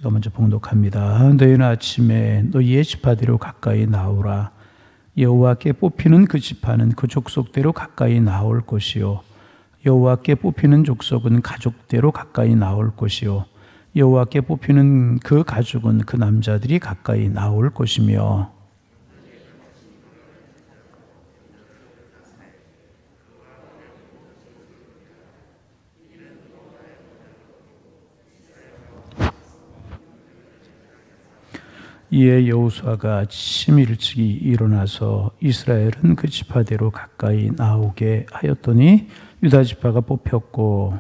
제가 먼저 봉독합니다. 너희는 아침에 너희의 지파대로 가까이 나오라. 여호와께 뽑히는 그 지파는 그 족속대로 가까이 나올 것이요 여호와께 뽑히는 족속은 가족대로 가까이 나올 것이요 여호와께 뽑히는 그 가족은 그 남자들이 가까이 나올 것이며 이에 여호수아가 아침 일찍이 일어나서 이스라엘은 그 지파대로 가까이 나오게 하였더니 유다 지파가 뽑혔고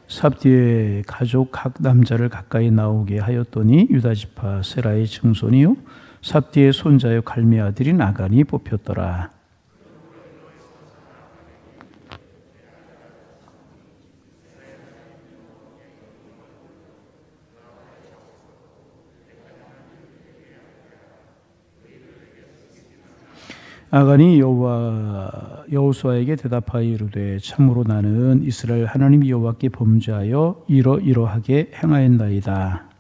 삽디의 가족 각 남자를 가까이 나오게 하였더니 유다 지파 세라의 증손이요 삽디의 손자요 갈미 아들인 아간이 뽑혔더라. 아간이 여호수아에게 대답하여 이르되 참으로 나는 이스라엘 하나님 여호와께 범죄하여 이러이러하게 행하였나이다.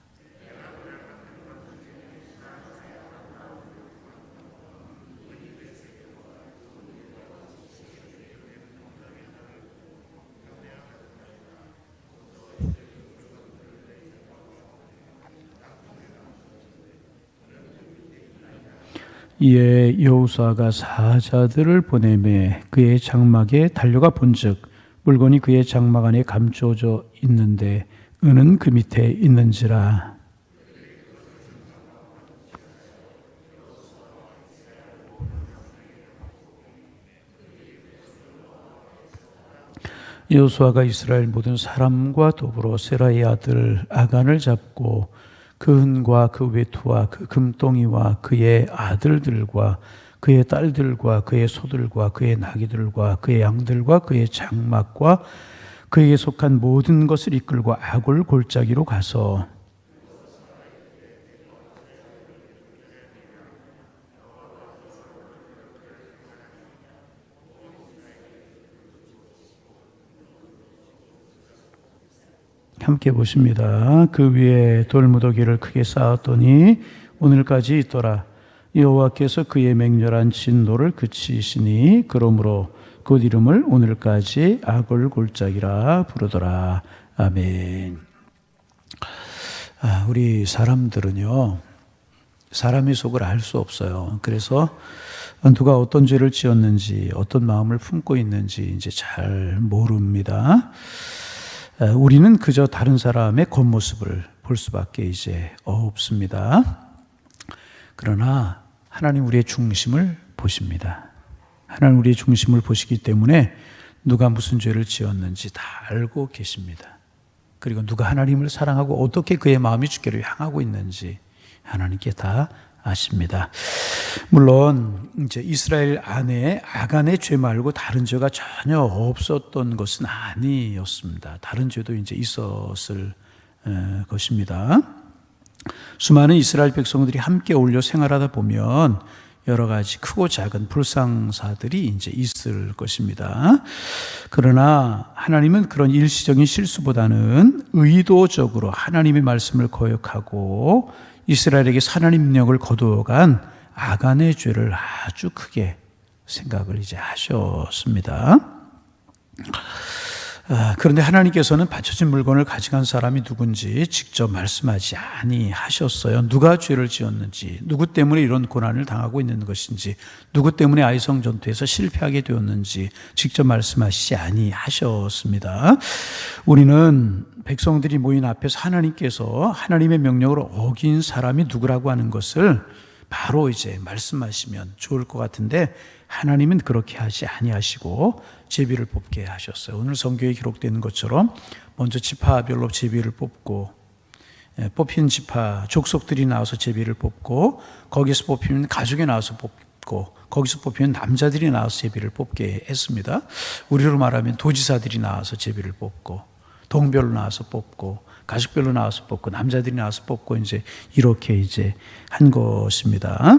이에 여호수아가 사자들을 보내매 그의 장막에 달려가 본즉 물건이 그의 장막 안에 감추어져 있는데 은은 그 밑에 있는지라. 여호수아가 이스라엘 모든 사람과 더불어 세라의 아들 아간을 잡고 그 은과 그 외투와 그 금덩이와 그의 아들들과 그의 딸들과 그의 소들과 그의 나귀들과 그의 양들과 그의 장막과 그에게 속한 모든 것을 이끌고 아골 골짜기로 가서 함께 보십니다. 그 위에 돌무더기를 크게 쌓았더니 오늘까지 있더라. 여호와께서 그의 맹렬한 진노를 그치시니 그러므로 그 이름을 오늘까지 아골 골짜기라 부르더라. 아멘. 우리 사람들은요, 사람의 속을 알 수 없어요. 그래서 누가 어떤 죄를 지었는지, 어떤 마음을 품고 있는지 이제 잘 모릅니다. 우리는 그저 다른 사람의 겉모습을 볼 수밖에 이제 없습니다. 그러나 하나님 우리의 중심을 보십니다. 하나님 우리의 중심을 보시기 때문에 누가 무슨 죄를 지었는지 다 알고 계십니다. 그리고 누가 하나님을 사랑하고 어떻게 그의 마음이 주께로 향하고 있는지 하나님께 다 아십니다. 물론 이제 이스라엘 안에 아간의 죄 말고 다른 죄가 전혀 없었던 것은 아니었습니다. 다른 죄도 이제 있었을 것입니다. 수많은 이스라엘 백성들이 함께 어울려 생활하다 보면 여러 가지 크고 작은 불상사들이 이제 있을 것입니다. 그러나 하나님은 그런 일시적인 실수보다는 의도적으로 하나님의 말씀을 거역하고 이스라엘에게 하나님 능력을 거두어간 아간의 죄를 아주 크게 생각을 이제 하셨습니다. 그런데 하나님께서는 바쳐진 물건을 가져간 사람이 누군지 직접 말씀하지 아니하셨어요. 누가 죄를 지었는지, 누구 때문에 이런 고난을 당하고 있는 것인지, 누구 때문에 아이성 전투에서 실패하게 되었는지 직접 말씀하시지 아니하셨습니다. 우리는 백성들이 모인 앞에서 하나님께서 하나님의 명령을 어긴 사람이 누구라고 하는 것을 바로 이제 말씀하시면 좋을 것 같은데 하나님은 그렇게 하지 아니하시고 제비를 뽑게 하셨어요. 오늘 성경에 기록되는 것처럼 먼저 지파별로 제비를 뽑고 뽑힌 지파 족속들이 나와서 제비를 뽑고 거기서 뽑히면 가족이 나와서 뽑고 거기서 뽑히면 남자들이 나와서 제비를 뽑게 했습니다. 우리로 말하면 도지사들이 나와서 제비를 뽑고 동별로 나와서 뽑고 가족별로 나와서 뽑고 남자들이 나와서 뽑고 이제 이렇게 이제 한 것입니다.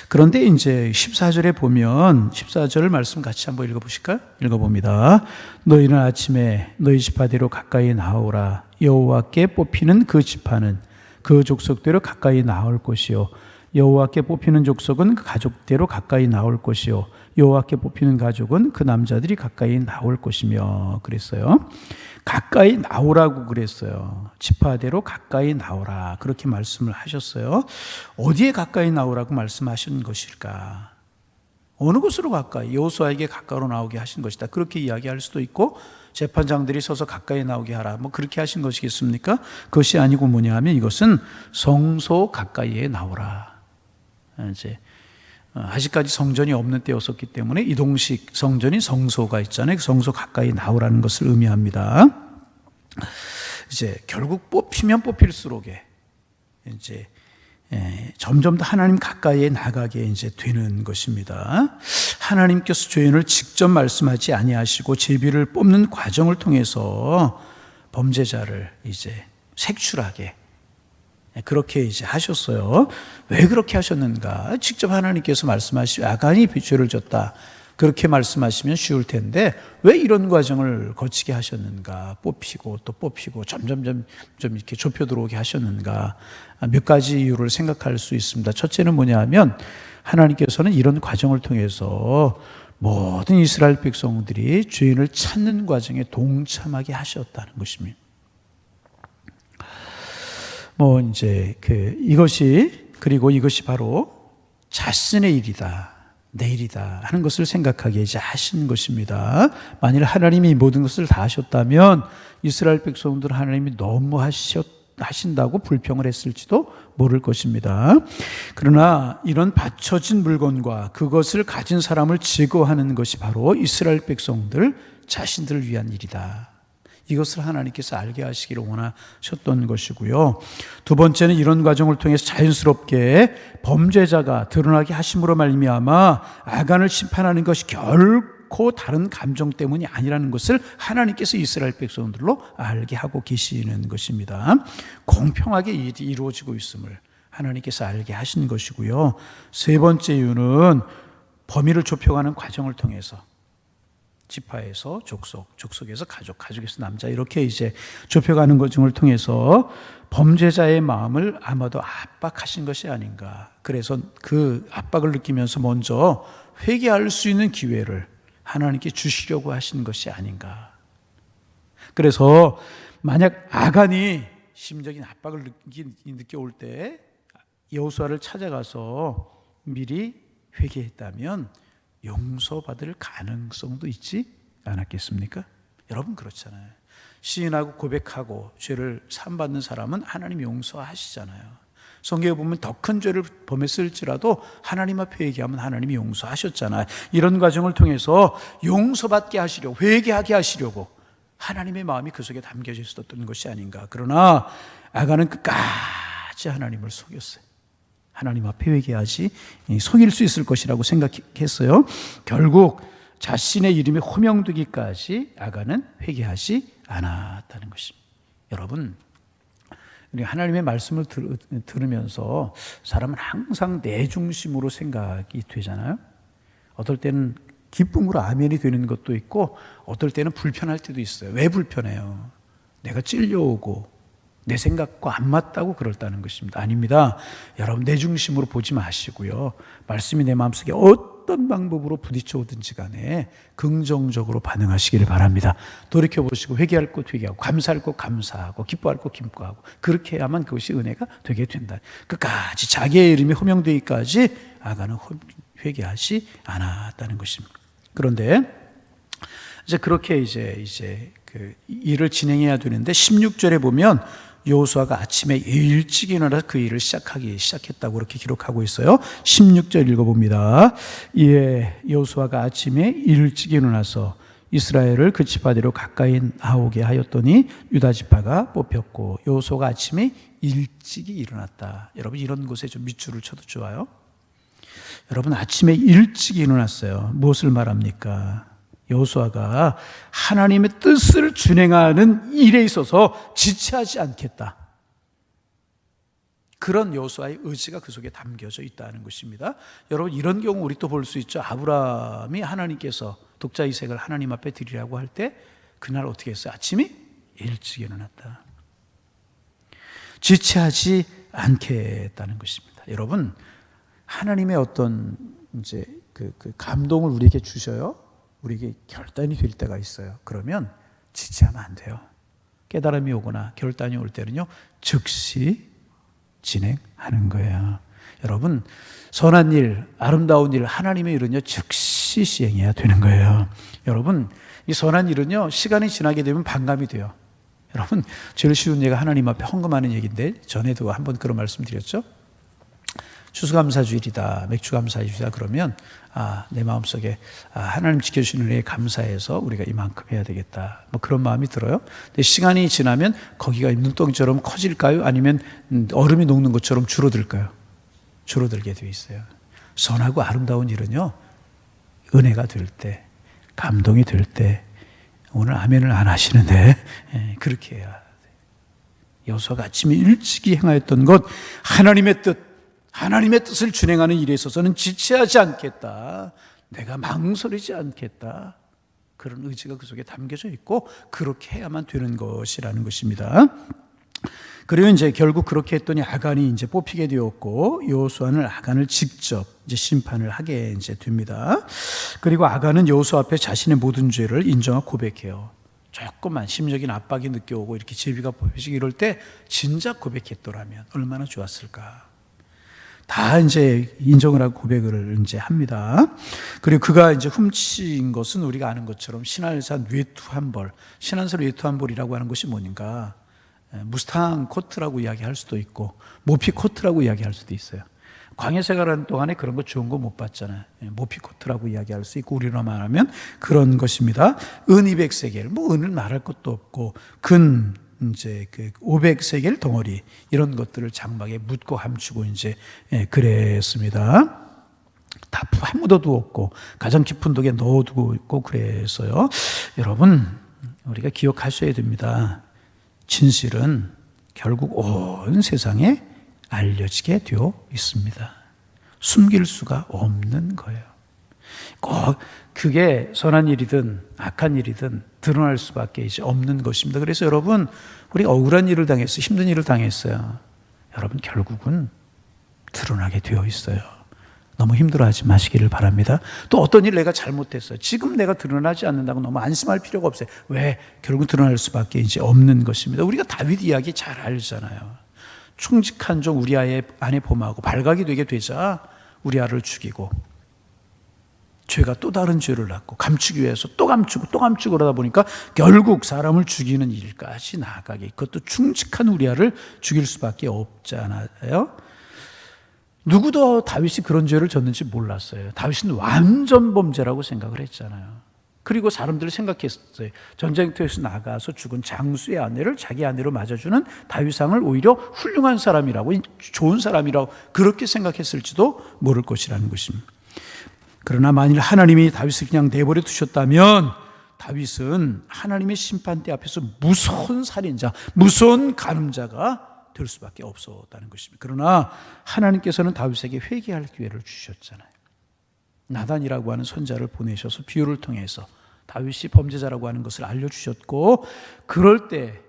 그런데 이제 14절에 보면 14절 말씀 같이 한번 읽어보실까요? 읽어봅니다. 너희는 아침에 너희 지파대로 가까이 나오라. 여호와께 뽑히는 그 지파는 그 족속대로 가까이 나올 것이요 여호와께 뽑히는 족속은 그 가족대로 가까이 나올 것이요 여호와께 뽑히는 가족은 그 남자들이 가까이 나올 것이며 그랬어요. 가까이 나오라고 그랬어요. 지파대로 가까이 나오라 그렇게 말씀을 하셨어요. 어디에 가까이 나오라고 말씀하신 것일까? 어느 곳으로 가까이? 여호수아에게 가까이로 나오게 하신 것이다. 그렇게 이야기할 수도 있고 재판장들이 서서 가까이 나오게 하라 뭐 그렇게 하신 것이겠습니까? 그것이 아니고 뭐냐 하면 이것은 성소 가까이에 나오라. 이제 아직까지 성전이 없는 때였었기 때문에 이동식 성전이 성소가 있잖아요. 그 성소 가까이 나오라는 것을 의미합니다. 이제 결국 뽑히면 뽑힐수록에 이제 점점 더 하나님 가까이에 나가게 이제 되는 것입니다. 하나님께서 죄인을 직접 말씀하지 아니하시고 제비를 뽑는 과정을 통해서 범죄자를 이제 색출하게 그렇게 이제 하셨어요. 왜 그렇게 하셨는가? 직접 하나님께서 말씀하시고 아간이 죄를 졌다. 그렇게 말씀하시면 쉬울 텐데 왜 이런 과정을 거치게 하셨는가? 뽑히고 또 뽑히고 점점 좀 이렇게 좁혀 들어오게 하셨는가? 몇 가지 이유를 생각할 수 있습니다. 첫째는 뭐냐 하면 하나님께서는 이런 과정을 통해서 모든 이스라엘 백성들이 죄인을 찾는 과정에 동참하게 하셨다는 것입니다. 이것이 바로 자신의 일이다, 내 일이다 하는 것을 생각하게 이제 하신 것입니다. 만일 하나님이 모든 것을 다 하셨다면 이스라엘 백성들은 하나님이 너무 하신다고 불평을 했을지도 모를 것입니다. 그러나 이런 바쳐진 물건과 그것을 가진 사람을 제거하는 것이 바로 이스라엘 백성들 자신들을 위한 일이다. 이것을 하나님께서 알게 하시기를 원하셨던 것이고요. 두 번째는 이런 과정을 통해서 자연스럽게 범죄자가 드러나게 하심으로 말미암아 아간을 심판하는 것이 결코 다른 감정 때문이 아니라는 것을 하나님께서 이스라엘 백성들로 알게 하고 계시는 것입니다. 공평하게 일이 이루어지고 있음을 하나님께서 알게 하신 것이고요. 세 번째 이유는 범위를 좁혀가는 과정을 통해서 지파에서 족속, 족속에서 가족, 가족에서 남자 이렇게 이제 좁혀가는 과정을 통해서 범죄자의 마음을 아마도 압박하신 것이 아닌가. 그래서 그 압박을 느끼면서 먼저 회개할 수 있는 기회를 하나님께 주시려고 하신 것이 아닌가. 그래서 만약 아간이 심적인 압박을 느껴올 때 여호수아를 찾아가서 미리 회개했다면 용서받을 가능성도 있지 않았겠습니까? 여러분 그렇잖아요. 시인하고 고백하고 죄를 사함받는 사람은 하나님이 용서하시잖아요. 성경에 보면 더 큰 죄를 범했을지라도 하나님 앞에 회개하면 하나님이 용서하셨잖아요. 이런 과정을 통해서 용서받게 하시려고, 회개하게 하시려고 하나님의 마음이 그 속에 담겨져 있었던 것이 아닌가. 그러나 아간은 끝까지 하나님을 속였어요. 하나님 앞에 회개하지 속일 수 있을 것이라고 생각했어요. 결국 자신의 이름이 호명되기까지 아간은 회개하지 않았다는 것입니다. 여러분, 우리 하나님의 말씀을 들으면서 사람은 항상 내 중심으로 생각이 되잖아요. 어떨 때는 기쁨으로 아멘이 되는 것도 있고 어떨 때는 불편할 때도 있어요. 왜 불편해요? 내가 찔려오고 내 생각과 안 맞다고 그렇다는 것입니다. 아닙니다. 여러분 내 중심으로 보지 마시고요. 말씀이 내 마음속에 어떤 방법으로 부딪혀 오든지 간에 긍정적으로 반응하시기를 바랍니다. 돌이켜보시고 회개할 것 회개하고 감사할 것 감사하고 기뻐할 것 기뻐하고 그렇게 해야만 그것이 은혜가 되게 된다. 끝까지 자기의 이름이 호명되기까지 아간은 회개하지 않았다는 것입니다. 그런데 이제 그렇게 이제 그 일을 진행해야 되는데 16절에 보면 여호수아가 아침에 일찍 일어나서 그 일을 시작했다고 그렇게 기록하고 있어요. 16절 읽어봅니다. 이에 여호수아가 아침에 일찍 일어나서 이스라엘을 그 지파대로 가까이 나오게 하였더니 유다 지파가 뽑혔고 여호수아가 아침에 일찍이 일어났다. 여러분 이런 곳에 좀 밑줄을 쳐도 좋아요. 여러분 아침에 일찍 일어났어요. 무엇을 말합니까? 여호수아가 하나님의 뜻을 준행하는 일에 있어서 지체하지 않겠다. 그런 여호수아의 의지가 그 속에 담겨져 있다는 것입니다. 여러분, 이런 경우 우리 또 볼 수 있죠. 아브라함이 하나님께서 독자 이삭을 하나님 앞에 드리라고 할 때 그날 어떻게 했어요? 아침이 일찍 일어났다. 지체하지 않겠다는 것입니다. 여러분, 하나님의 어떤 이제 그 감동을 우리에게 주셔요. 우리에게 결단이 될 때가 있어요. 그러면 지체하면 안 돼요. 깨달음이 오거나 결단이 올 때는요, 즉시 진행하는 거예요. 여러분, 선한 일, 아름다운 일, 하나님의 일은요, 즉시 시행해야 되는 거예요. 여러분, 이 선한 일은요, 시간이 지나게 되면 반감이 돼요. 여러분, 제일 쉬운 예가 하나님 앞에 헌금하는 얘기인데, 전에도 한번 그런 말씀 드렸죠? 추수감사주일이다, 맥주감사주일이다 그러면 내 마음속에 하나님 지켜주시는 은혜에 감사해서 우리가 이만큼 해야 되겠다, 뭐 그런 마음이 들어요. 근데 시간이 지나면 거기가 눈덩이처럼 커질까요? 아니면 얼음이 녹는 것처럼 줄어들까요? 줄어들게 되어 있어요. 선하고 아름다운 일은요, 은혜가 될 때, 감동이 될 때, 오늘 아멘을 안 하시는데 그렇게 해야 돼요. 여호수아가 아침에 일찍이 행하였던 것, 하나님의 뜻을 준행하는 일에 있어서는 지체하지 않겠다, 내가 망설이지 않겠다, 그런 의지가 그 속에 담겨져 있고 그렇게 해야만 되는 것이라는 것입니다. 그리고 이제 결국 그렇게 했더니 아간이 이제 뽑히게 되었고, 여호수아는 아간을 직접 이제 심판을 하게 이제 됩니다. 그리고 아간은 여호수아 앞에 자신의 모든 죄를 인정하고 고백해요. 조금만 심적인 압박이 느껴오고 이렇게 제비가 뽑히시고 이럴 때 진작 고백했더라면 얼마나 좋았을까. 다 이제 인정을 하고 고백을 이제 합니다. 그리고 그가 이제 훔친 것은 우리가 아는 것처럼 신한산 외투 한 벌, 신한산 외투 한 벌이라고 하는 것이 뭐니까 무스탕 코트라고 이야기할 수도 있고 모피 코트라고 이야기할 수도 있어요. 광야 생활하는 동안에 그런 거 좋은 거 못 봤잖아요. 모피 코트라고 이야기할 수 있고, 우리로 말하면 그런 것입니다. 은 200세겔, 뭐 은을 말할 것도 없고, 근 이제 그 500세겔 덩어리, 이런 것들을 장막에 묻고 감추고 이제 그랬습니다. 다 한 묻어도 없고 가장 깊은 독에 넣어두고 있고 그래서요. 여러분, 우리가 기억하셔야 됩니다. 진실은 결국 온 세상에 알려지게 되어 있습니다. 숨길 수가 없는 거예요. 꼭 그게 선한 일이든 악한 일이든 드러날 수밖에 이제 없는 것입니다. 그래서 여러분, 우리가 억울한 일을 당했어요. 힘든 일을 당했어요. 여러분, 결국은 드러나게 되어 있어요. 너무 힘들어하지 마시기를 바랍니다. 또 어떤 일 내가 잘못했어요. 지금 내가 드러나지 않는다고 너무 안심할 필요가 없어요. 왜? 결국 드러날 수밖에 이제 없는 것입니다. 우리가 다윗 이야기 잘 알잖아요. 충직한 종 우리아의 안에 범하고 발각이 되게 되자 우리아를 죽이고, 죄가 또 다른 죄를 낳고 감추기 위해서 또 감추고 또 감추고 그러다 보니까 결국 사람을 죽이는 일까지 나아가게, 그것도 충직한 우리아를 죽일 수밖에 없잖아요. 누구도 다윗이 그런 죄를 졌는지 몰랐어요. 다윗은 완전 범죄라고 생각을 했잖아요. 그리고 사람들이 생각했어요. 전쟁터에서 나가서 죽은 장수의 아내를 자기 아내로 맞아주는 다윗왕을 오히려 훌륭한 사람이라고, 좋은 사람이라고 그렇게 생각했을지도 모를 것이라는 것입니다. 그러나 만일 하나님이 다윗을 그냥 내버려 두셨다면 다윗은 하나님의 심판대 앞에서 무서운 살인자, 무서운 간음자가 될 수밖에 없었다는 것입니다. 그러나 하나님께서는 다윗에게 회개할 기회를 주셨잖아요. 나단이라고 하는 선자를 보내셔서 비유를 통해서 다윗이 범죄자라고 하는 것을 알려주셨고, 그럴 때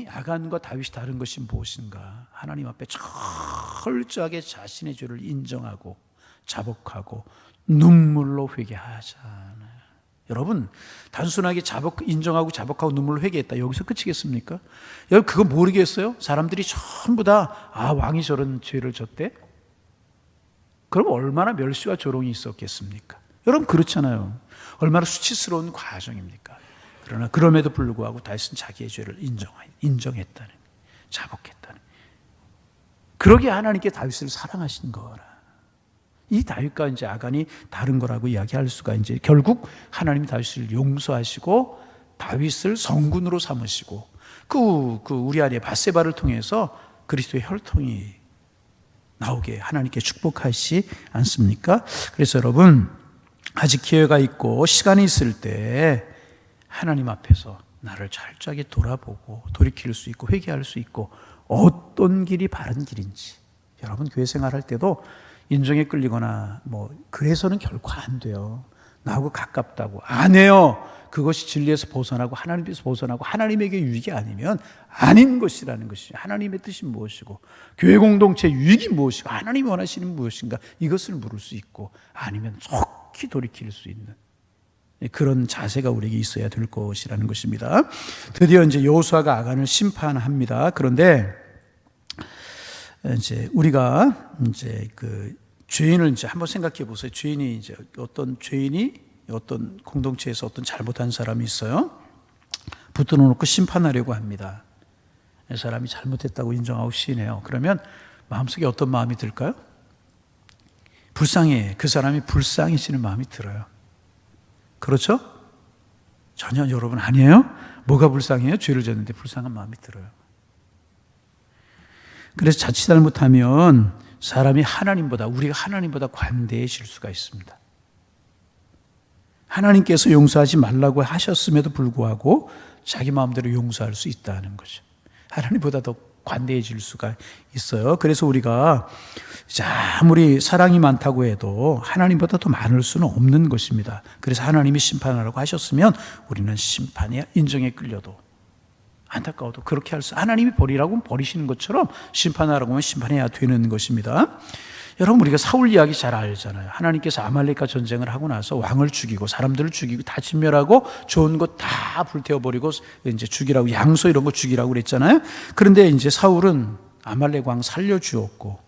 아간과 다윗이 다른 것이 무엇인가? 하나님 앞에 철저하게 자신의 죄를 인정하고 자복하고 눈물로 회개하잖아요. 여러분, 단순하게 인정하고 자복하고 눈물로 회개했다, 여기서 끝이겠습니까? 여러분, 그거 모르겠어요? 사람들이 전부 다 왕이 저런 죄를 졌대? 그럼 얼마나 멸시와 조롱이 있었겠습니까? 여러분, 그렇잖아요. 얼마나 수치스러운 과정입니까? 그러나 그럼에도 불구하고 다윗은 자기의 죄를 인정했다는, 자복했다는, 그러기에 하나님께 다윗을 사랑하신 거라. 이 다윗과 이제 아간이 다른 거라고 이야기할 수가, 이제 결국 하나님이 다윗을 용서하시고 다윗을 성군으로 삼으시고 그 우리아의 밧세바를 통해서 그리스도의 혈통이 나오게 하나님께 축복하시지 않습니까? 그래서 여러분, 아직 기회가 있고 시간이 있을 때 하나님 앞에서 나를 철저하게 돌아보고 돌이킬 수 있고 회개할 수 있고 어떤 길이 바른 길인지. 여러분 교회 생활할 때도 인정에 끌리거나 그래서는 결코 안 돼요. 나하고 가깝다고 안 해요. 그것이 진리에서 벗어나고 하나님께서 벗어나고 하나님에게 유익이 아니면 아닌 것이라는 것이죠. 하나님의 뜻이 무엇이고 교회 공동체 유익이 무엇이고 하나님이 원하시는 무엇인가 이것을 물을 수 있고 아니면 속히 돌이킬 수 있는 그런 자세가 우리에게 있어야 될 것이라는 것입니다. 드디어 이제 여호수아가 아간을 심판합니다. 그런데 이제 우리가 이제 그 죄인을 이제 한번 생각해 보세요. 죄인이 이제 어떤 공동체에서 어떤 잘못한 사람이 있어요. 붙들어 놓고 심판하려고 합니다. 이 사람이 잘못했다고 인정하고 시인해요. 그러면 마음속에 어떤 마음이 들까요? 불쌍해. 그 사람이 불쌍해지는 마음이 들어요. 그렇죠? 전혀 여러분 아니에요? 뭐가 불쌍해요? 죄를 졌는데 불쌍한 마음이 들어요. 그래서 자칫 잘못하면 우리가 하나님보다 관대해질 수가 있습니다. 하나님께서 용서하지 말라고 하셨음에도 불구하고 자기 마음대로 용서할 수 있다는 거죠. 하나님보다 더 관대해질 수가 있어요. 그래서 우리가 아무리 사랑이 많다고 해도 하나님보다 더 많을 수는 없는 것입니다. 그래서 하나님이 심판하라고 하셨으면 우리는 심판의 인정에 끌려도 안타까워도 그렇게 하나님이 버리라고 하면 버리시는 것처럼 심판하라고 하면 심판해야 되는 것입니다. 여러분 우리가 사울 이야기 잘 알잖아요. 하나님께서 아말렉과 전쟁을 하고 나서 왕을 죽이고 사람들을 죽이고 다 진멸하고 좋은 것 다 불태워버리고 이제 죽이라고 양소 이런 거 죽이라고 그랬잖아요. 그런데 이제 사울은 아말렉 왕 살려주었고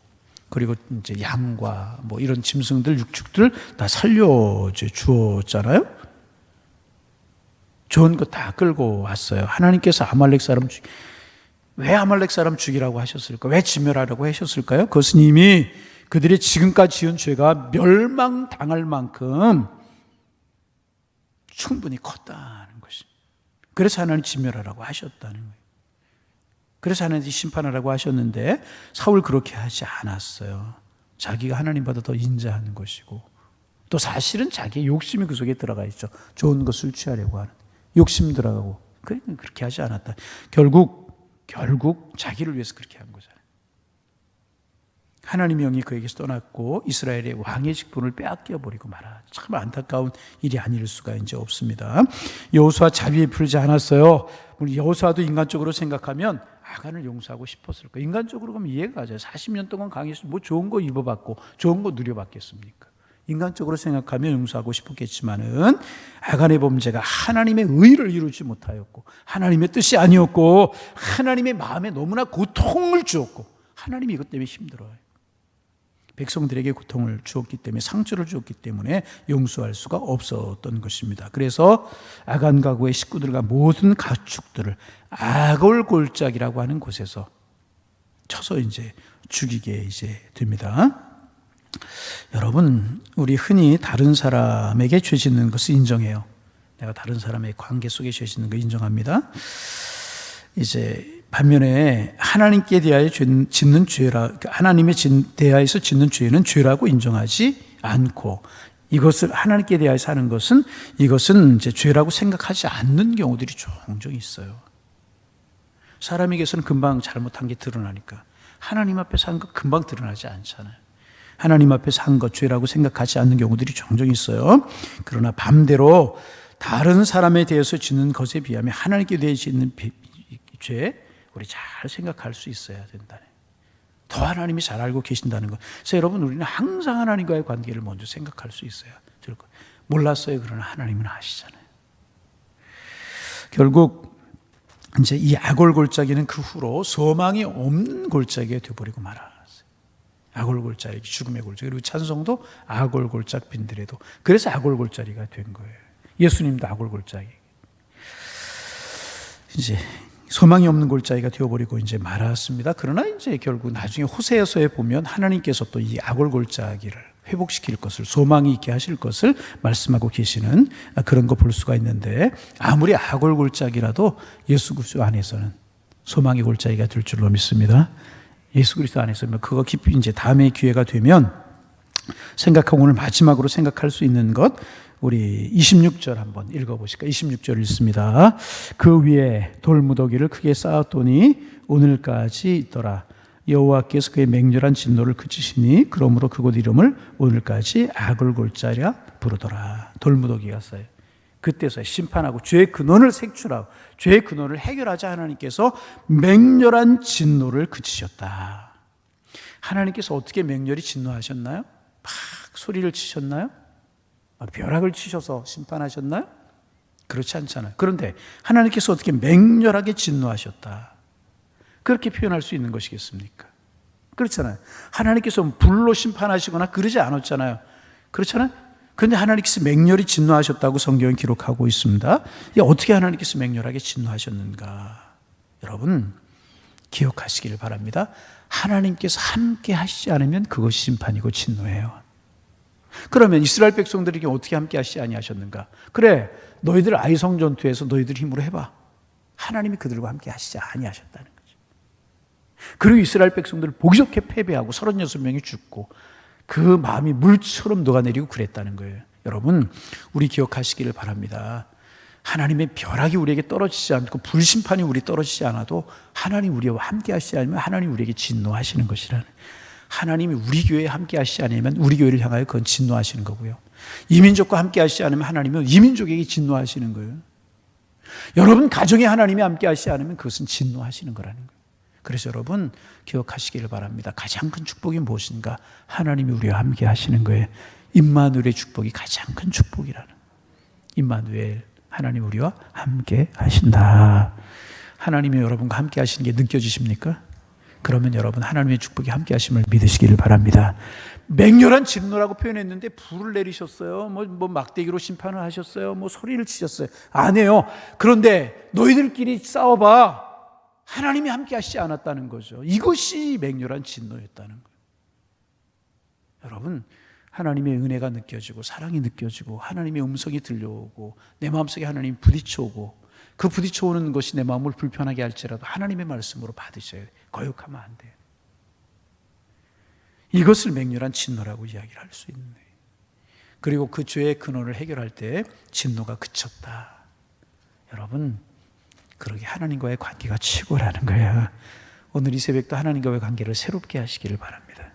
그리고 이제 양과 이런 짐승들 육축들 다 살려주었잖아요. 좋은 것 다 끌고 왔어요. 하나님께서 왜 아말렉 사람 죽이라고 하셨을까? 왜 진멸하라고 하셨을까요? 그것은 이미 그들이 지금까지 지은 죄가 멸망당할 만큼 충분히 컸다는 것입니다. 그래서 하나님 진멸하라고 하셨다는 거예요. 그래서 하나님이 심판하라고 하셨는데 사울 그렇게 하지 않았어요. 자기가 하나님보다 더 인자한 것이고 또 사실은 자기의 욕심이 그 속에 들어가 있죠. 좋은 것을 취하려고 하는 욕심 들어가고 그렇게 하지 않았다. 결국 자기를 위해서 그렇게 한 거잖아요. 하나님의 영이 그에게서 떠났고 이스라엘의 왕의 직분을 빼앗겨 버리고 말아. 참 안타까운 일이 아닐 수가 이제 없습니다. 여호수아 자비에 풀지 않았어요. 우리 여호수아도 인간적으로 생각하면 아간을 용서하고 싶었을 거예요. 인간적으로 그러면 이해가 가죠. 40년 동안 강해서 좋은 거 입어봤고 좋은 거 누려봤겠습니까? 인간적으로 생각하면 용서하고 싶었겠지만은 아간의 범죄가 하나님의 의를 이루지 못하였고 하나님의 뜻이 아니었고 하나님의 마음에 너무나 고통을 주었고 하나님이 이것 때문에 힘들어요. 백성들에게 고통을 주었기 때문에 상처를 주었기 때문에 용서할 수가 없었던 것입니다. 그래서 아간 가구의 식구들과 모든 가축들을 아골 골짜기라고 하는 곳에서 쳐서 이제 죽이게 이제 됩니다. 여러분, 우리 흔히 다른 사람에게 죄 짓는 것을 인정해요. 내가 다른 사람의 관계 속에 죄 짓는 거 인정합니다. 이제 반면에 하나님께 대하여 짓는 하나님에 대하여서 짓는 죄는 죄라고 인정하지 않고 이것을 하나님께 대하여서 하는 것은 이것은 이제 죄라고 생각하지 않는 경우들이 종종 있어요. 사람에게서는 금방 잘못한 게 드러나니까 하나님 앞에서 한 것 금방 드러나지 않잖아요. 하나님 앞에서 한 것 죄라고 생각하지 않는 경우들이 종종 있어요. 그러나 반대로 다른 사람에 대해서 짓는 것에 비하면 하나님께 대해 짓는 죄 우리 잘 생각할 수 있어야 된다. 더 하나님이 잘 알고 계신다는 것. 그래서 여러분 우리는 항상 하나님과의 관계를 먼저 생각할 수 있어야 될 거예요. 몰랐어요. 그러나 하나님은 아시잖아요. 결국 이제 이 아골 골짜기는 그 후로 소망이 없는 골짜기가 되어버리고 말았어요. 아골 골짜기, 죽음의 골짜기. 그리고 찬송도 아골 골짝 빈들에도. 그래서 아골 골짜기가 된 거예요. 예수님도 아골 골짜기. 이제 소망이 없는 골짜기가 되어버리고 이제 말았습니다. 그러나 이제 결국 나중에 호세아서에 보면 하나님께서 또 이 아골 골짜기를 회복시킬 것을 소망이 있게 하실 것을 말씀하고 계시는 그런 거 볼 수가 있는데 아무리 아골 골짜기라도 예수 그리스도 안에서는 소망의 골짜기가 될 줄로 믿습니다. 예수 그리스도 안에서 그거 깊이 이제 다음에 기회가 되면 생각하고 오늘 마지막으로 생각할 수 있는 것 우리 26절 한번 읽어보실까요? 26절 읽습니다. 그 위에 돌무더기를 크게 쌓았더니 오늘까지 있더라. 여호와께서 그의 맹렬한 진노를 그치시니 그러므로 그곳 이름을 오늘까지 아글골짜리라 부르더라. 돌무더기가 쌓여. 그때서야 심판하고 죄의 근원을 색출하고 죄의 근원을 해결하자 하나님께서 맹렬한 진노를 그치셨다. 하나님께서 어떻게 맹렬히 진노하셨나요? 막 소리를 치셨나요? 벼락을 치셔서 심판하셨나요? 그렇지 않잖아요. 그런데 하나님께서 어떻게 맹렬하게 진노하셨다. 그렇게 표현할 수 있는 것이겠습니까? 그렇잖아요. 하나님께서 불로 심판하시거나 그러지 않았잖아요. 그렇잖아요. 그런데 하나님께서 맹렬히 진노하셨다고 성경은 기록하고 있습니다. 어떻게 하나님께서 맹렬하게 진노하셨는가? 여러분 기억하시기를 바랍니다. 하나님께서 함께 하시지 않으면 그것이 심판이고 진노예요. 그러면 이스라엘 백성들에게 어떻게 함께 하시지 아니하셨는가? 그래, 너희들 아이성 전투에서 너희들 힘으로 해봐. 하나님이 그들과 함께 하시지 아니하셨다는 거죠. 그리고 이스라엘 백성들을 보기 좋게 패배하고 36명이 죽고 그 마음이 물처럼 녹아내리고 그랬다는 거예요. 여러분, 우리 기억하시기를 바랍니다. 하나님의 벼락이 우리에게 떨어지지 않고 불심판이 우리 떨어지지 않아도 하나님 우리와 함께 하시지 않으면 하나님 우리에게 진노하시는 것이라는, 하나님이 우리 교회에 함께 하시지 않으면 우리 교회를 향하여 그건 진노하시는 거고요. 이민족과 함께 하시지 않으면 하나님은 이민족에게 진노하시는 거예요. 여러분 가정에 하나님이 함께 하시지 않으면 그것은 진노하시는 거라는 거예요. 그래서 여러분 기억하시기를 바랍니다. 가장 큰 축복이 무엇인가? 하나님이 우리와 함께 하시는 거예요. 임마누엘의 축복이 가장 큰 축복이라는, 임마누엘, 하나님 우리와 함께 하신다. 하나님이 여러분과 함께 하시는 게 느껴지십니까? 그러면 여러분 하나님의 축복이 함께 하심을 믿으시기를 바랍니다. 맹렬한 진노라고 표현했는데 불을 내리셨어요. 뭐 막대기로 심판을 하셨어요. 뭐 소리를 치셨어요. 안 해요. 그런데 너희들끼리 싸워봐. 하나님이 함께 하시지 않았다는 거죠. 이것이 맹렬한 진노였다는 거예요. 여러분, 하나님의 은혜가 느껴지고 사랑이 느껴지고 하나님의 음성이 들려오고 내 마음속에 하나님이 부딪혀오고 그 부딪혀오는 것이 내 마음을 불편하게 할지라도 하나님의 말씀으로 받으셔야 돼요. 거역하면 안 돼요. 이것을 맹렬한 진노라고 이야기를 할 수 있는 거예요. 그리고 그 죄의 근원을 해결할 때 진노가 그쳤다. 여러분, 그러게 하나님과의 관계가 최고라는 거예요. 오늘 이 새벽도 하나님과의 관계를 새롭게 하시기를 바랍니다.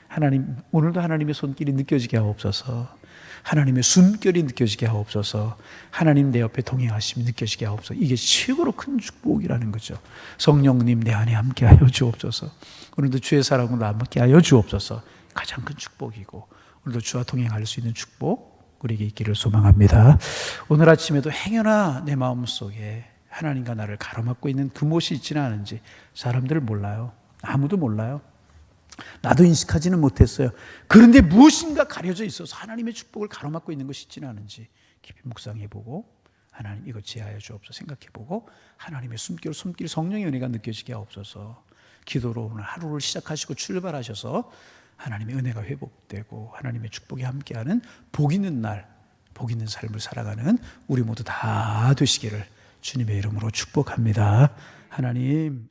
하나님, 오늘도 하나님의 손길이 느껴지게 하옵소서. 하나님의 숨결이 느껴지게 하옵소서. 하나님 내 옆에 동행하심이 느껴지게 하옵소서. 이게 최고로 큰 축복이라는 거죠. 성령님 내 안에 함께 하여 주옵소서. 오늘도 주의 사랑으로 함께 하여 주옵소서. 가장 큰 축복이고 오늘도 주와 동행할 수 있는 축복 우리에게 있기를 소망합니다. 오늘 아침에도 행여나 내 마음속에 하나님과 나를 가로막고 있는 그곳이 있지는 않은지 사람들 몰라요. 아무도 몰라요. 나도 인식하지는 못했어요. 그런데 무엇인가 가려져 있어서 하나님의 축복을 가로막고 있는 것이 있지는 않은지 깊이 묵상해보고 하나님 이것 제하여 주옵소서 생각해보고 하나님의 숨길 성령의 은혜가 느껴지게 하옵소서. 기도로 오늘 하루를 시작하시고 출발하셔서 하나님의 은혜가 회복되고 하나님의 축복이 함께하는 복 있는 날, 복 있는 삶을 살아가는 우리 모두 다 되시기를 주님의 이름으로 축복합니다. 하나님